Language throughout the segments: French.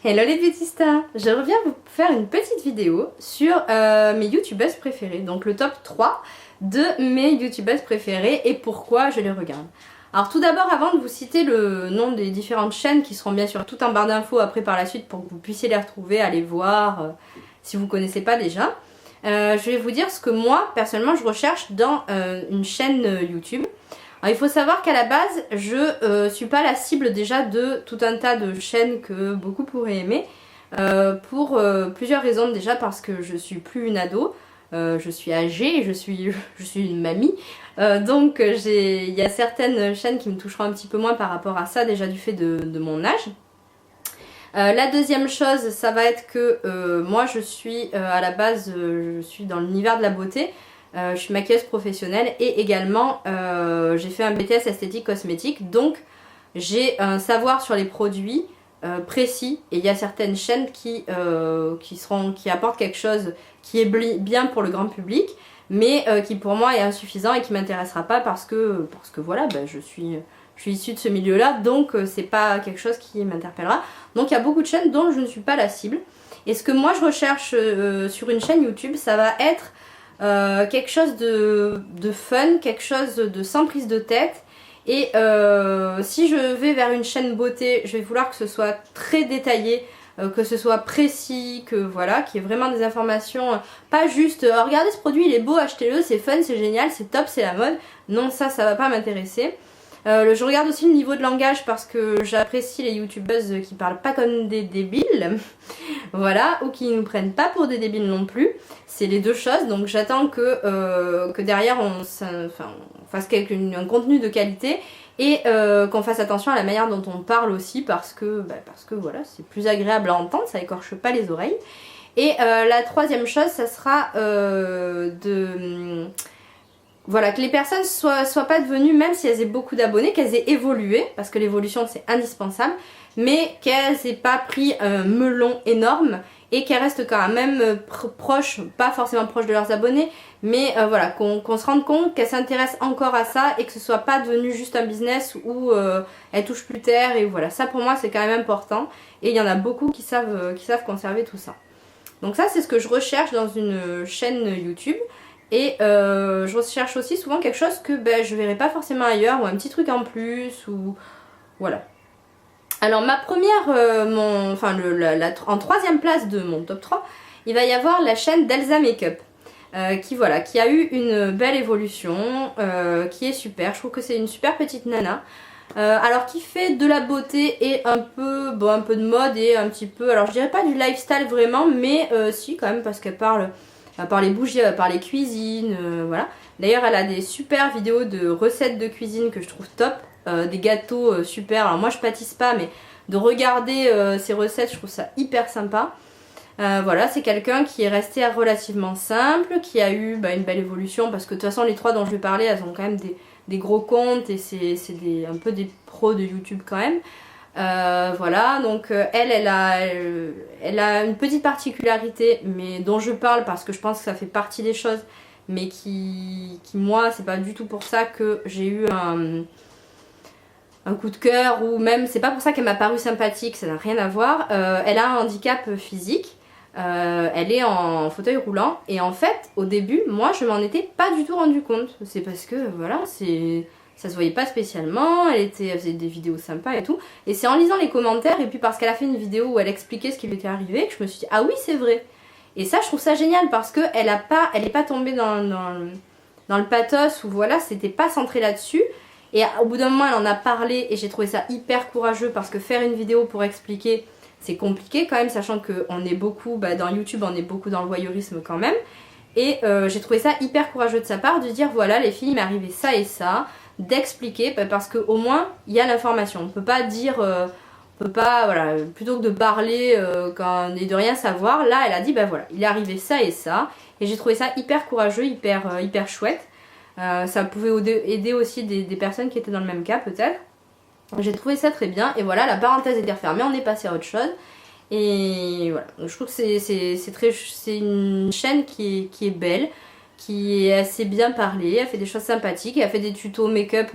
Hello les beautystas, je reviens vous faire une petite vidéo sur mes youtubeuses préférées, donc le top 3 de mes youtubeuses préférées et pourquoi je les regarde. Alors tout d'abord, avant de vous citer le nom des différentes chaînes qui seront bien sûr tout en barre d'infos après par la suite pour que vous puissiez les retrouver, aller voir si vous ne connaissez pas déjà, je vais vous dire ce que moi personnellement je recherche dans une chaîne YouTube. Alors, il faut savoir qu'à la base, je suis pas la cible déjà de tout un tas de chaînes que beaucoup pourraient aimer pour plusieurs raisons. Déjà parce que je suis plus une ado, je suis âgée, je suis une mamie, donc il y a certaines chaînes qui me toucheront un petit peu moins par rapport à ça déjà du fait de mon âge. La deuxième chose, ça va être que moi je suis à la base, je suis dans l'univers de la beauté. Je suis maquilleuse professionnelle et également j'ai fait un BTS esthétique cosmétique, donc j'ai un savoir sur les produits précis et il y a certaines chaînes qui apportent quelque chose qui est bien pour le grand public mais qui pour moi est insuffisant et qui m'intéressera pas parce que voilà, je suis issue de ce milieu là, donc c'est pas quelque chose qui m'interpellera. Donc il y a beaucoup de chaînes dont je ne suis pas la cible et ce que moi je recherche sur une chaîne YouTube, ça va être quelque chose de fun, quelque chose de sans prise de tête. Et si je vais vers une chaîne beauté, je vais vouloir que ce soit très détaillé, que ce soit précis, que voilà, qu'il y ait vraiment des informations, pas juste regardez ce produit, il est beau, achetez-le, c'est fun, c'est génial, c'est top, c'est la mode. Non, ça va pas m'intéresser. Je regarde aussi le niveau de langage parce que j'apprécie les youtubeuses qui parlent pas comme des débiles, voilà, ou qui nous prennent pas pour des débiles non plus. C'est les deux choses, donc j'attends que derrière on fasse un contenu de qualité et qu'on fasse attention à la manière dont on parle aussi parce que voilà, c'est plus agréable à entendre, ça écorche pas les oreilles. Et la troisième chose, ça sera voilà, que les personnes soient pas devenues, même si elles aient beaucoup d'abonnés, qu'elles aient évolué, parce que l'évolution c'est indispensable, mais qu'elles aient pas pris un melon énorme et qu'elles restent quand même proches, pas forcément proches de leurs abonnés, mais voilà, qu'on se rende compte qu'elles s'intéressent encore à ça et que ce soit pas devenu juste un business où elles touchent plus terre, et voilà, ça pour moi c'est quand même important et il y en a beaucoup qui savent conserver tout ça. Donc ça c'est ce que je recherche dans une chaîne YouTube. Et je recherche aussi souvent quelque chose que je verrai pas forcément ailleurs, ou un petit truc en plus, ou voilà. Alors ma première, en troisième place de mon top 3, il va y avoir la chaîne d'Elsa Makeup, qui a eu une belle évolution, qui est super. Je trouve que c'est une super petite nana. Alors qui fait de la beauté et un peu de mode et un petit peu, alors je dirais pas du lifestyle vraiment, mais si quand même, parce qu'elle parle par les bougies, par les cuisines, voilà. D'ailleurs elle a des super vidéos de recettes de cuisine que je trouve top, des gâteaux super. Alors moi je pâtisse pas, mais de regarder ces recettes je trouve ça hyper sympa. Voilà, c'est quelqu'un qui est resté relativement simple, qui a eu une belle évolution, parce que de toute façon les trois dont je vais parler, elles ont quand même des gros comptes et c'est un peu des pros de YouTube quand même. Voilà, donc elle a une petite particularité, mais dont je parle parce que je pense que ça fait partie des choses, mais qui moi c'est pas du tout pour ça que j'ai eu un coup de cœur, ou même c'est pas pour ça qu'elle m'a paru sympathique, ça n'a rien à voir. Elle a un handicap physique, elle est en fauteuil roulant et en fait au début moi je m'en étais pas du tout rendu compte. C'est parce que voilà, ça se voyait pas spécialement, elle faisait des vidéos sympas et tout, et c'est en lisant les commentaires et puis parce qu'elle a fait une vidéo où elle expliquait ce qui lui était arrivé que je me suis dit ah oui c'est vrai. Et ça je trouve ça génial parce que elle est pas tombée dans le pathos, ou voilà, c'était pas centré là-dessus. Et au bout d'un moment elle en a parlé et j'ai trouvé ça hyper courageux, parce que faire une vidéo pour expliquer c'est compliqué quand même, sachant qu'on est beaucoup, dans YouTube on est beaucoup dans le voyeurisme quand même. Et j'ai trouvé ça hyper courageux de sa part de dire voilà les filles il m'est arrivé ça et ça, d'expliquer, parce qu'au moins il y a l'information. On peut pas dire, voilà, plutôt que de parler et de rien savoir, là elle a dit voilà il est arrivé ça et ça, et j'ai trouvé ça hyper courageux, hyper chouette. Ça pouvait aider aussi des personnes qui étaient dans le même cas peut-être. J'ai trouvé ça très bien, et voilà, la parenthèse était refermée, on est passé à autre chose. Et voilà, donc je trouve que c'est une chaîne qui est belle, qui est assez bien parlée, elle fait des choses sympathiques, elle fait des tutos make-up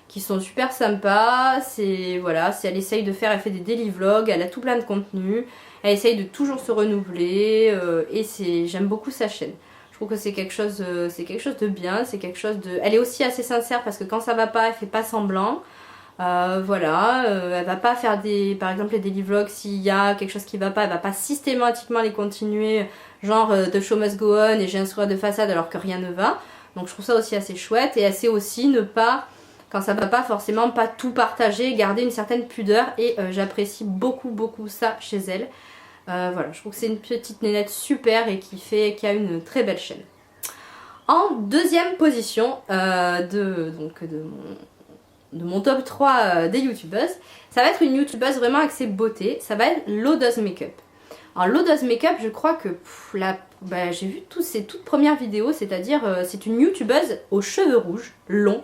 qui sont super sympas. C'est voilà, elle essaye de faire, elle fait des daily vlogs, elle a tout plein de contenu, elle essaye de toujours se renouveler et j'aime beaucoup sa chaîne. Je trouve que c'est quelque chose de bien, c'est quelque chose de... Elle est aussi assez sincère parce que quand ça va pas, elle fait pas semblant. Voilà, elle va pas faire par exemple les daily vlogs, s'il y a quelque chose qui va pas, elle va pas systématiquement les continuer, genre The Show Must Go On et j'ai un sourire de façade alors que rien ne va. Donc je trouve ça aussi assez chouette et elle sait aussi ne pas, quand ça va pas, forcément pas tout partager, garder une certaine pudeur et j'apprécie beaucoup ça chez elle. Voilà, je trouve que c'est une petite nénette super et qui a une très belle chaîne. En deuxième position de mon top 3 des youtubeuses, ça va être une youtubeuse vraiment axée beauté, ça va être Lodoz Makeup. Alors Lodoz Makeup, je crois que j'ai vu ses toutes premières vidéos, c'est-à-dire c'est une youtubeuse aux cheveux rouges, longs,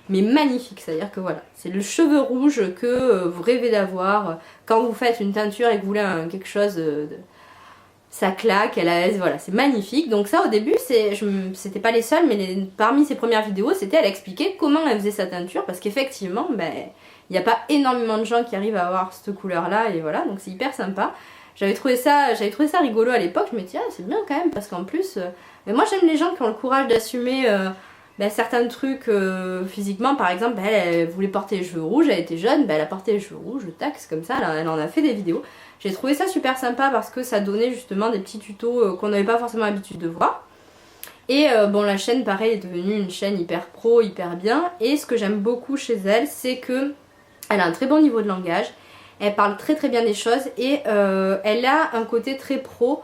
mais magnifique, c'est-à-dire que voilà, c'est le cheveu rouge que vous rêvez d'avoir quand vous faites une teinture et que vous voulez quelque chose ça claque, voilà, c'est magnifique. Donc ça au début, c'était pas les seuls, mais parmi ses premières vidéos, elle expliquait comment elle faisait sa teinture, parce qu'effectivement, il n'y a pas énormément de gens qui arrivent à avoir cette couleur-là, et voilà, donc c'est hyper sympa. J'avais trouvé ça rigolo à l'époque, je me disais, c'est bien quand même, parce qu'en plus, mais moi j'aime les gens qui ont le courage d'assumer certains trucs physiquement. Par exemple, elle voulait porter les cheveux rouges, elle était jeune, elle a porté les cheveux rouges, tac, c'est comme ça, elle en a fait des vidéos. J'ai trouvé ça super sympa parce que ça donnait justement des petits tutos qu'on n'avait pas forcément l'habitude de voir. Et bon, la chaîne pareil est devenue une chaîne hyper pro, hyper bien. Et ce que j'aime beaucoup chez elle, c'est que elle a un très bon niveau de langage, elle parle très bien des choses et elle a un côté très pro.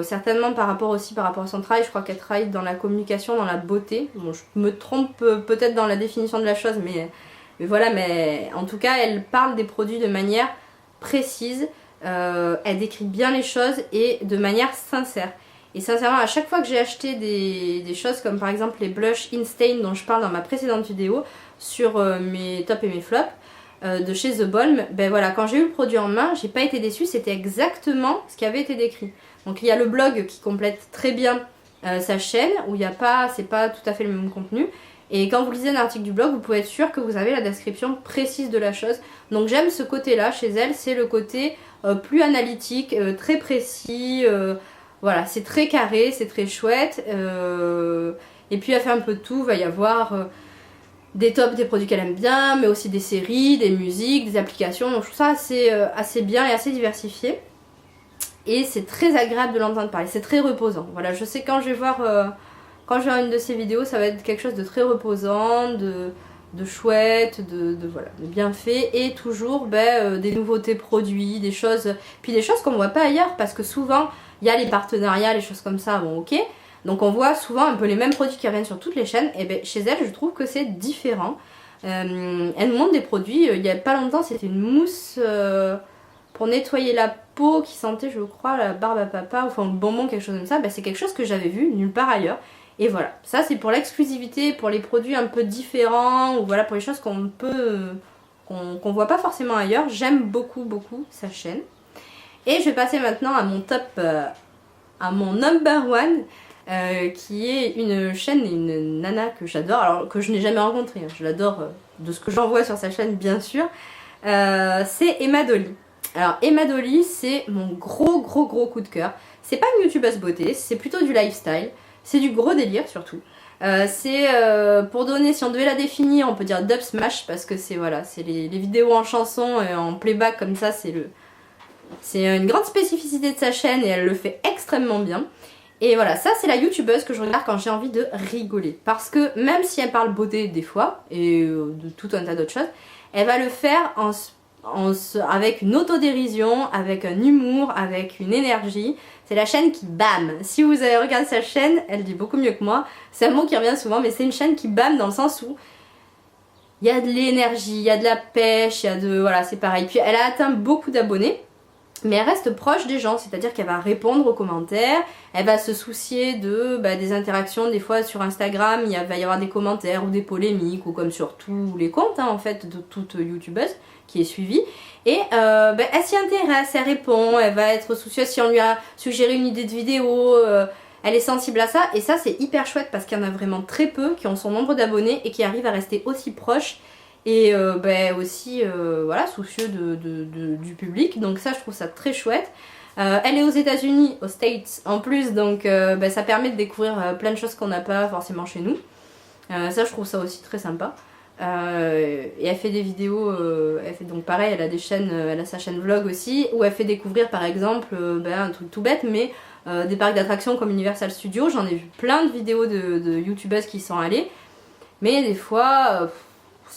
Certainement par rapport à son travail, je crois qu'elle travaille dans la communication, dans la beauté. Bon, je me trompe peut-être dans la définition de la chose, mais voilà, mais en tout cas elle parle des produits de manière précise, elle décrit bien les choses et de manière sincère. Et sincèrement, à chaque fois que j'ai acheté des choses comme par exemple les blush Instain dont je parle dans ma précédente vidéo sur mes tops et mes flops, de chez The Balm, voilà, quand j'ai eu le produit en main, j'ai pas été déçue, c'était exactement ce qui avait été décrit. Donc il y a le blog qui complète très bien sa chaîne, où c'est pas tout à fait le même contenu. Et quand vous lisez un article du blog, vous pouvez être sûr que vous avez la description précise de la chose. Donc j'aime ce côté-là chez elle, c'est le côté plus analytique, très précis. Voilà, c'est très carré, c'est très chouette. Et puis elle fait un peu de tout, il va y avoir des tops des produits qu'elle aime bien, mais aussi des séries, des musiques, des applications. Donc je trouve ça assez bien et assez diversifié. Et c'est très agréable de l'entendre parler, c'est très reposant. Voilà, je sais quand je vais voir une de ses vidéos, ça va être quelque chose de très reposant, de chouette, voilà, de bien fait. Et toujours des nouveautés produits, des choses qu'on ne voit pas ailleurs, parce que souvent il y a les partenariats, les choses comme ça, bon ok. Donc on voit souvent un peu les mêmes produits qui reviennent sur toutes les chaînes. Et chez elle, je trouve que c'est différent. Elle nous montre des produits, il n'y a pas longtemps, c'était une mousse pour nettoyer la peau qui sentait, je crois, la barbe à papa, enfin le bonbon, quelque chose comme ça. C'est quelque chose que j'avais vu nulle part ailleurs. Et voilà, ça c'est pour l'exclusivité, pour les produits un peu différents, ou voilà, pour les choses qu'on voit pas forcément ailleurs. J'aime beaucoup sa chaîne. Et je vais passer maintenant à mon top, à mon number one, qui est une chaîne et une nana que j'adore, alors que je n'ai jamais rencontrée, hein. Je l'adore de ce que j'en vois sur sa chaîne bien sûr. C'est Emma Dolly. Alors Emma Dolly, c'est mon gros coup de cœur. C'est pas une youtubeuse beauté, c'est plutôt du lifestyle, c'est du gros délire surtout. C'est pour donner, si on devait la définir, on peut dire dub smash, parce que c'est voilà, c'est les vidéos en chanson et en playback comme ça, c'est une grande spécificité de sa chaîne et elle le fait extrêmement bien. Et voilà, ça c'est la youtubeuse que je regarde quand j'ai envie de rigoler. Parce que même si elle parle beauté des fois, et de tout un tas d'autres choses, elle va le faire avec une autodérision, avec un humour, avec une énergie. C'est la chaîne qui bam. Si vous avez regardé sa chaîne, elle dit beaucoup mieux que moi. C'est un mot qui revient souvent, mais c'est une chaîne qui bam dans le sens où il y a de l'énergie, il y a de la pêche, voilà, c'est pareil. Puis elle a atteint beaucoup d'abonnés. Mais elle reste proche des gens, c'est-à-dire qu'elle va répondre aux commentaires, elle va se soucier des interactions, des fois sur Instagram, va y avoir des commentaires ou des polémiques, ou comme sur tous les comptes en fait de toute youtubeuse qui est suivie. Et elle s'y intéresse, elle répond, elle va être soucieuse si on lui a suggéré une idée de vidéo, elle est sensible à ça, et ça c'est hyper chouette parce qu'il y en a vraiment très peu qui ont son nombre d'abonnés et qui arrivent à rester aussi proches et aussi voilà, soucieux du public, donc ça je trouve ça très chouette. Elle est aux États-Unis, aux States en plus, donc ça permet de découvrir plein de choses qu'on n'a pas forcément chez nous. Ça je trouve ça aussi très sympa. Et elle fait des vidéos, elle fait donc pareil, elle a des chaînes, elle a sa chaîne vlog aussi, où elle fait découvrir par exemple un truc tout bête, mais des parcs d'attractions comme Universal Studios. J'en ai vu plein de vidéos de youtubeuses qui y sont allées, mais des fois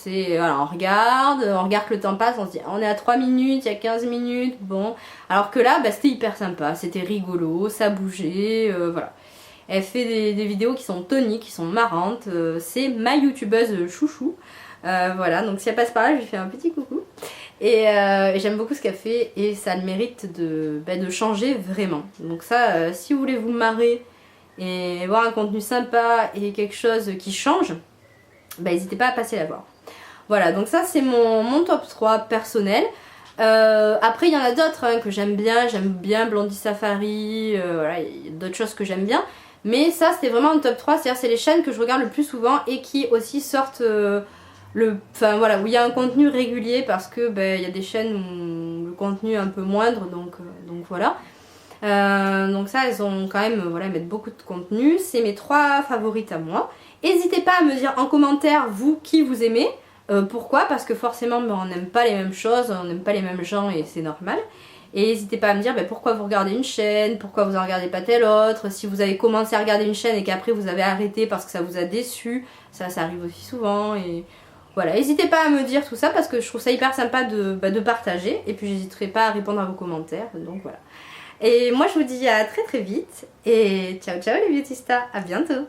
voilà, on regarde que le temps passe, on se dit on est à 3 minutes, il y a 15 minutes, bon. Alors que là c'était hyper sympa, c'était rigolo, ça bougeait, voilà. Elle fait des vidéos qui sont toniques, qui sont marrantes, c'est ma youtubeuse chouchou. Voilà, donc si elle passe par là, je lui fais un petit coucou. Et j'aime beaucoup ce qu'elle fait et ça a le mérite de changer vraiment. Donc ça, si vous voulez vous marrer et voir un contenu sympa et quelque chose qui change, n'hésitez pas à passer la voir. Voilà, donc ça c'est mon top 3 personnel. Après il y en a d'autres que j'aime bien Blondie Safari, voilà, il y a d'autres choses que j'aime bien. Mais ça c'était vraiment un top 3, c'est-à-dire c'est les chaînes que je regarde le plus souvent et qui aussi sortent voilà, où il y a un contenu régulier, parce que il y a des chaînes où le contenu est un peu moindre, donc voilà. Donc ça elles ont quand même, voilà, elles mettent beaucoup de contenu, c'est mes 3 favorites à moi. N'hésitez pas à me dire en commentaire vous qui vous aimez, pourquoi, parce que forcément on n'aime pas les mêmes choses, on n'aime pas les mêmes gens et c'est normal. Et n'hésitez pas à me dire pourquoi vous regardez une chaîne, pourquoi vous en regardez pas telle autre, si vous avez commencé à regarder une chaîne et qu'après vous avez arrêté parce que ça vous a déçu, ça arrive aussi souvent. Et voilà, n'hésitez pas à me dire tout ça parce que je trouve ça hyper sympa de partager, et puis j'hésiterai pas à répondre à vos commentaires, donc voilà. Et moi je vous dis à très très vite, et ciao ciao les beauty stars, à bientôt.